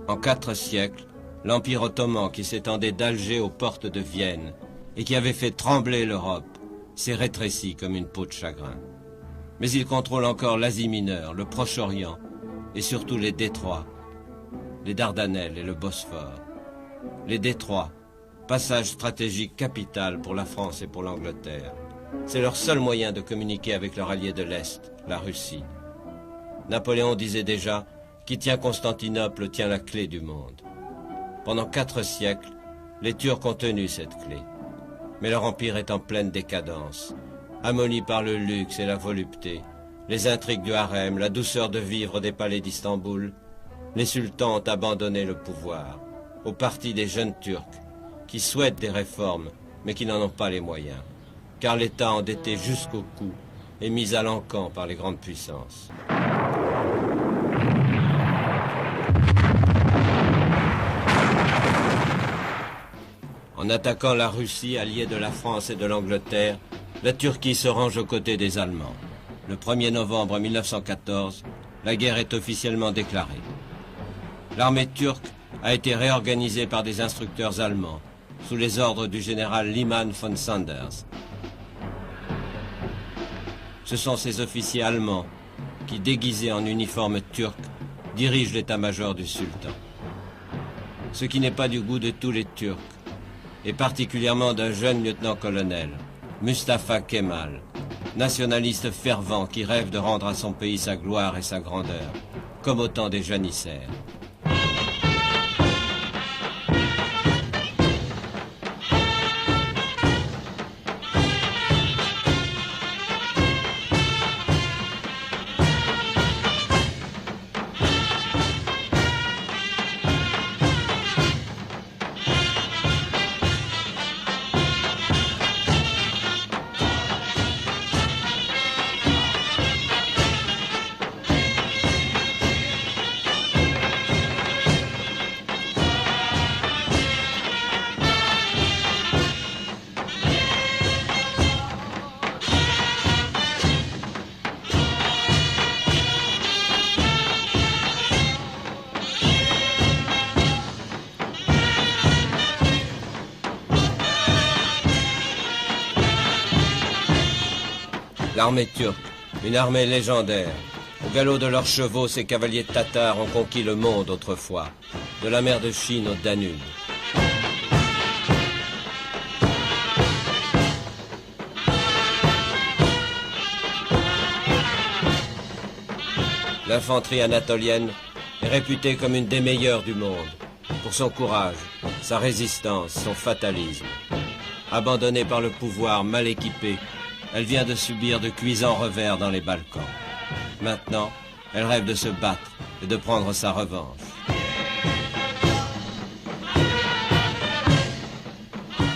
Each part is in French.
En 4 siècles, l'Empire ottoman qui s'étendait d'Alger aux portes de Vienne et qui avait fait trembler l'Europe, s'est rétréci comme une peau de chagrin. Mais il contrôle encore l'Asie mineure, le Proche-Orient et surtout les détroits, les Dardanelles et le Bosphore. Les détroits, passage stratégique capital pour la France et pour l'Angleterre. C'est leur seul moyen de communiquer avec leur allié de l'Est, la Russie. Napoléon disait déjà « Qui tient Constantinople tient la clé du monde ». Pendant 4 siècles, les Turcs ont tenu cette clé. Mais leur empire est en pleine décadence, amolli par le luxe et la volupté, les intrigues du harem, la douceur de vivre des palais d'Istanbul. Les sultans ont abandonné le pouvoir au parti des jeunes Turcs qui souhaitent des réformes mais qui n'en ont pas les moyens, car l'État endetté jusqu'au cou est mis à l'encan par les grandes puissances. En attaquant la Russie, alliée de la France et de l'Angleterre, la Turquie se range aux côtés des Allemands. Le 1er novembre 1914, la guerre est officiellement déclarée. L'armée turque a été réorganisée par des instructeurs allemands, sous les ordres du général Liman von Sanders. Ce sont ces officiers allemands qui, déguisés en uniforme turc, dirigent l'état-major du sultan. Ce qui n'est pas du goût de tous les Turcs, et particulièrement d'un jeune lieutenant-colonel, Mustafa Kemal, nationaliste fervent qui rêve de rendre à son pays sa gloire et sa grandeur, comme au temps des janissaires. L'armée turque, une armée légendaire. Au galop de leurs chevaux, ces cavaliers tatars ont conquis le monde autrefois, de la mer de Chine au Danube. L'infanterie anatolienne est réputée comme une des meilleures du monde, pour son courage, sa résistance, son fatalisme. Abandonnée par le pouvoir, mal équipée, elle vient de subir de cuisants revers dans les Balkans. Maintenant, elle rêve de se battre et de prendre sa revanche.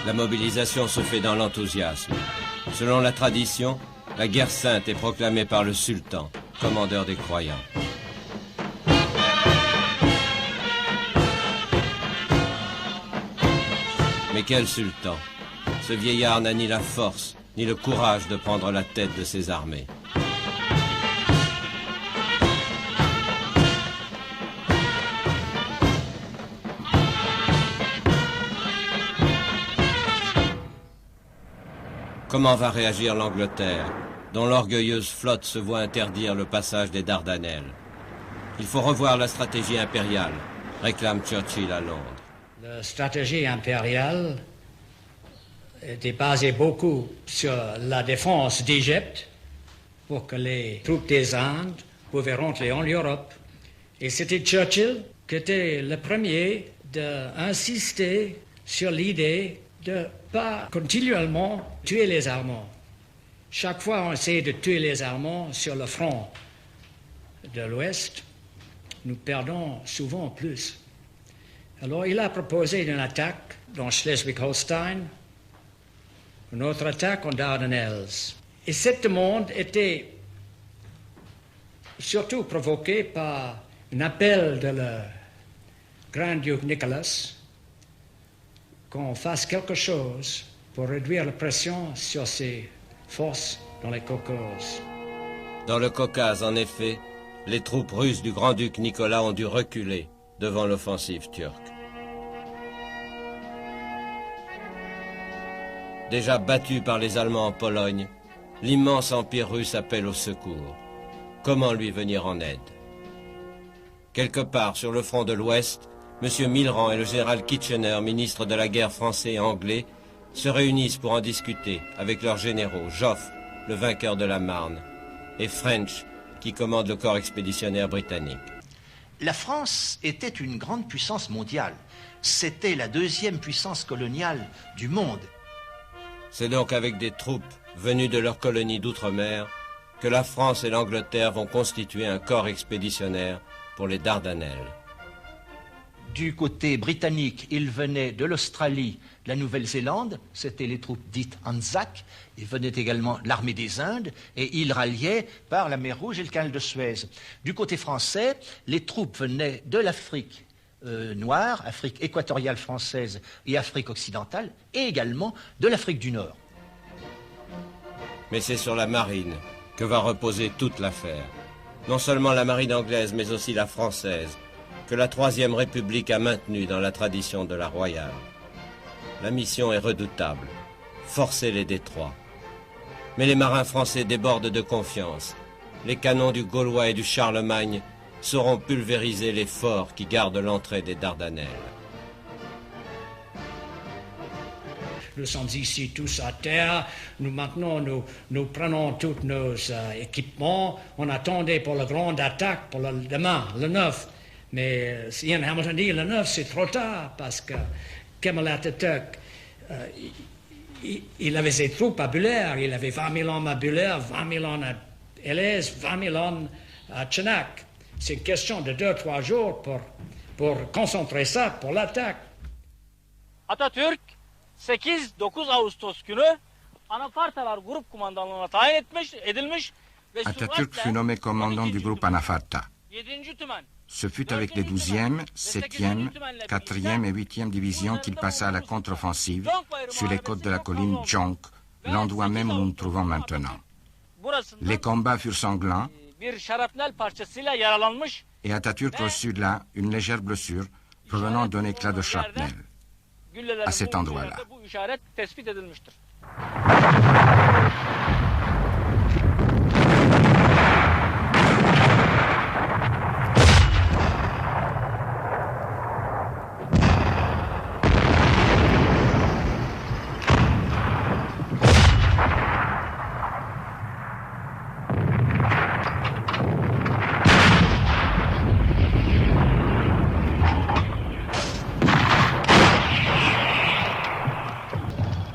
La mobilisation se fait dans l'enthousiasme. Selon la tradition, la guerre sainte est proclamée par le sultan, commandeur des croyants. Mais quel sultan! Ce vieillard n'a ni la force, ni le courage de prendre la tête de ses armées. Comment va réagir l'Angleterre, dont l'orgueilleuse flotte se voit interdire le passage des Dardanelles? Il faut revoir la stratégie impériale, réclame Churchill à Londres. La stratégie impériale était basée beaucoup sur la défense d'Égypte pour que les troupes des Indes pouvaient rentrer en Europe. Et c'était Churchill qui était le premier d'insister sur l'idée de ne pas continuellement tuer les Allemands. Chaque fois on essaie de tuer les Allemands sur le front de l'Ouest, nous perdons souvent plus. Alors il a proposé une attaque dans Schleswig-Holstein, une autre attaque en Dardanelles. Et cette demande était surtout provoquée par un appel de le grand-duc Nicolas qu'on fasse quelque chose pour réduire la pression sur ses forces dans les Caucases. Dans le Caucase, en effet, les troupes russes du grand-duc Nicolas ont dû reculer devant l'offensive turque. Déjà battu par les Allemands en Pologne, l'immense empire russe appelle au secours. Comment lui venir en aide? Quelque part sur le front de l'Ouest, M. Millerand et le général Kitchener, ministre de la guerre français et anglais, se réunissent pour en discuter avec leurs généraux, Joffre, le vainqueur de la Marne, et French, qui commande le corps expéditionnaire britannique. La France était une grande puissance mondiale. C'était la deuxième puissance coloniale du monde. C'est donc avec des troupes venues de leurs colonies d'outre-mer que la France et l'Angleterre vont constituer un corps expéditionnaire pour les Dardanelles. Du côté britannique, ils venaient de l'Australie, de la Nouvelle-Zélande, c'était les troupes dites Anzac, ils venaient également de l'armée des Indes, et ils ralliaient par la mer Rouge et le canal de Suez. Du côté français, les troupes venaient de l'Afrique noire, Afrique équatoriale française et Afrique occidentale, et également de l'Afrique du Nord. Mais c'est sur la marine que va reposer toute l'affaire. Non seulement la marine anglaise, mais aussi la française, que la Troisième République a maintenue dans la tradition de la royale. La mission est redoutable, forcer les détroits. Mais les marins français débordent de confiance. Les canons du Gaulois et du Charlemagne sauront pulvériser les forts qui gardent l'entrée des Dardanelles. Nous sommes ici tous à terre. Nous prenons tous nos équipements. On attendait pour la grande attaque pour le demain, le 9. Mais Ian Hamilton dit le 9, c'est trop tard parce que Kemal Atatürk, il avait ses troupes à Buller. Il avait 20 000 hommes à Buller, 20 000 hommes à Élez, 20 000 hommes à Chenak. C'est une question de 2-3 jours pour concentrer ça pour l'attaque. Atatürk 8-9 Ağustos günü Anafartalar Grup Kumandanlığına tayin edilmiş ve Atatürk fut nommé commandant du groupe Anafarta. 7. Tümen. Ce fut avec les 12e, 7e, 4e et 8e divisions qu'il passa à la contre-offensive sur les côtes de la colline Jonk, l'endroit même où nous nous trouvons maintenant. Les combats furent sanglants et Atatürk reçut là une légère blessure provenant d'un éclat de shrapnel à cet endroit-là.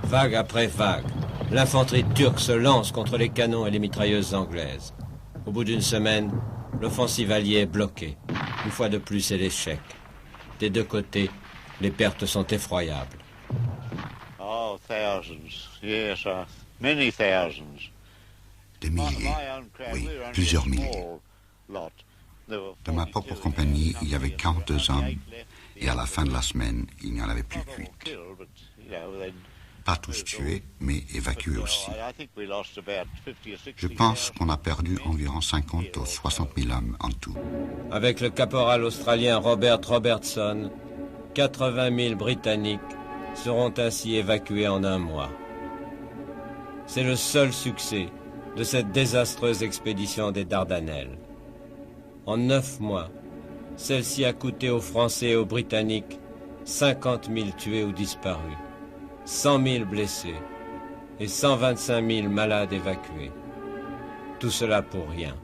Vague après vague, l'infanterie turque se lance contre les canons et les mitrailleuses anglaises. Au bout d'une semaine, l'offensive alliée est bloquée. Une fois de plus, c'est l'échec. Des deux côtés, les pertes sont effroyables. Oh, thousands, yes, many thousands. Des milliers, oui, plusieurs milliers. Dans ma propre compagnie, il y avait 42 hommes, et à la fin de la semaine, il n'y en avait plus que 8. Pas tous tués, mais évacués aussi. Je pense qu'on a perdu environ 50 ou 60 000 hommes en tout. Avec le caporal australien Robert Robertson, 80 000 Britanniques seront ainsi évacués en un mois. C'est le seul succès de cette désastreuse expédition des Dardanelles. En 9 mois, celle-ci a coûté aux Français et aux Britanniques 50 000 tués ou disparus, 100 000 blessés et 125 000 malades évacués. Tout cela pour rien.